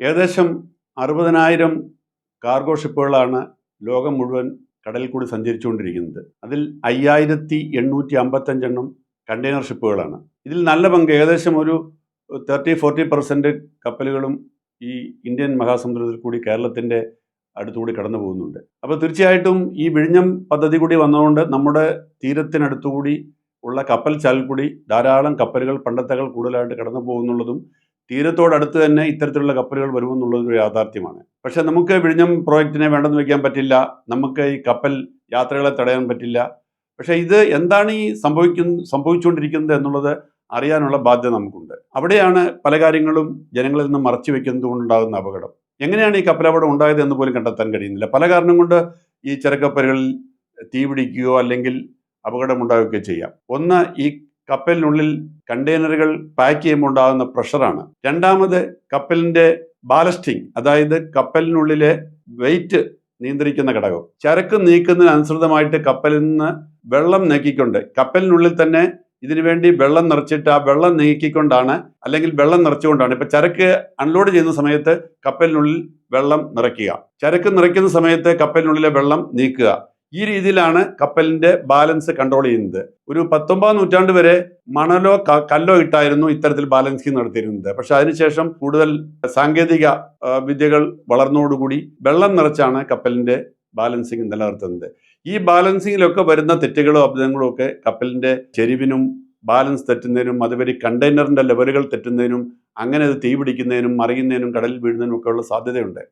ഏകദേശം 60,000 കാർഗോ ഷിപ്പുകളാണ് ലോകം മുഴുവൻ കടലിൽ കൂടി സഞ്ചരിച്ചുകൊണ്ടിരിക്കുന്നത്. അതിൽ 5,855 കണ്ടെയ്നർ ഷിപ്പുകളാണ്. ഇതിൽ നല്ല പങ്ക് ഏകദേശം ഒരു 30-40% കപ്പലുകളും ഈ ഇന്ത്യൻ മഹാസമുദ്രത്തിൽ കൂടി കേരളത്തിൻ്റെ അടുത്തുകൂടി കടന്നു പോകുന്നുണ്ട്. അപ്പോൾ തീർച്ചയായിട്ടും ഈ വിഴിഞ്ഞം പദ്ധതി കൂടി വന്നതുകൊണ്ട് നമ്മുടെ തീരത്തിനടുത്തുകൂടി ഉള്ള കപ്പൽ ചാലിൽ കൂടി ധാരാളം കപ്പലുകൾ പണ്ടത്തേക്കാൾ കൂടുതലായിട്ട് കടന്നു പോകുന്നുള്ളതും തീരത്തോടടുത്ത് തന്നെ ഇത്തരത്തിലുള്ള കപ്പലുകൾ വരുമെന്നുള്ളതൊരു യാഥാർത്ഥ്യമാണ്. പക്ഷേ നമുക്ക് വിഴിഞ്ഞം പ്രോജക്റ്റിനെ വേണ്ടെന്ന് വയ്ക്കാൻ പറ്റില്ല, നമുക്ക് ഈ കപ്പൽ യാത്രകളെ തടയാൻ പറ്റില്ല. പക്ഷേ ഇത് എന്താണ് ഈ സംഭവിച്ചുകൊണ്ടിരിക്കുന്നത് എന്നുള്ളത് അറിയാനുള്ള ബാധ്യത നമുക്കുണ്ട്. അവിടെയാണ് പല കാര്യങ്ങളും ജനങ്ങളിൽ നിന്ന് മറച്ചു വയ്ക്കുന്നത് കൊണ്ടുണ്ടാകുന്ന അപകടം. എങ്ങനെയാണ് ഈ കപ്പലപകടം ഉണ്ടായത് എന്ന് പോലും കണ്ടെത്താൻ കഴിയുന്നില്ല. പല കാരണം കൊണ്ട് ഈ ചെറുകപ്പലുകളിൽ തീ പിടിക്കുകയോ അല്ലെങ്കിൽ അപകടമുണ്ടാവുകയോ ചെയ്യാം. ഒന്ന്, ഈ കപ്പലിനുള്ളിൽ കണ്ടെയ്നറുകൾ പാക്ക് ചെയ്യുമ്പോൾ ഉണ്ടാകുന്ന പ്രഷറാണ്. രണ്ടാമത്, കപ്പലിൻ്റെ ബാലസ്റ്റിംഗ്, അതായത് കപ്പലിനുള്ളിലെ വെയിറ്റ് നിയന്ത്രിക്കുന്ന ഘടകം. ചരക്ക് നീക്കുന്നതിനനുസൃതമായിട്ട് കപ്പലിൽ നിന്ന് വെള്ളം നീക്കിക്കൊണ്ട് കപ്പലിനുള്ളിൽ തന്നെ ഇതിനുവേണ്ടി വെള്ളം നിറച്ചിട്ട് ആ വെള്ളം നീക്കിക്കൊണ്ടാണ്, അല്ലെങ്കിൽ വെള്ളം നിറച്ചുകൊണ്ടാണ്, ഇപ്പം ചരക്ക് അൺലോഡ് ചെയ്യുന്ന സമയത്ത് കപ്പലിനുള്ളിൽ വെള്ളം നിറയ്ക്കുക, ചരക്ക് നിറയ്ക്കുന്ന സമയത്ത് കപ്പലിനുള്ളിലെ വെള്ളം നീക്കുക. ഈ രീതിയിലാണ് കപ്പലിൻ്റെ ബാലൻസ് കൺട്രോൾ ചെയ്യുന്നത്. ഒരു 19ാം നൂറ്റാണ്ട് വരെ മണലോ കല്ലോ ഇട്ടായിരുന്നു ഇത്തരത്തിൽ ബാലൻസിങ് നടത്തിയിരുന്നത്. പക്ഷെ അതിനുശേഷം കൂടുതൽ സാങ്കേതിക വിദ്യകൾ വളർന്നതോടുകൂടി വെള്ളം നിറച്ചാണ് കപ്പലിൻ്റെ ബാലൻസിങ് നിലനിർത്തുന്നത്. ഈ ബാലൻസിങ്ങിലൊക്കെ വരുന്ന തെറ്റുകളോ അബദ്ധങ്ങളോ ഒക്കെ കപ്പലിൻ്റെ ചെരിവിനും ബാലൻസ് തെറ്റുന്നതിനും അതുവരെ കണ്ടെയ്നറിൻ്റെ ലെവലുകൾ തെറ്റുന്നതിനും അങ്ങനെ അത് തീ പിടിക്കുന്നതിനും മറിയുന്നതിനും കടലിൽ വീഴുന്നതിനും ഒക്കെ ഉള്ള സാധ്യതയുണ്ട്.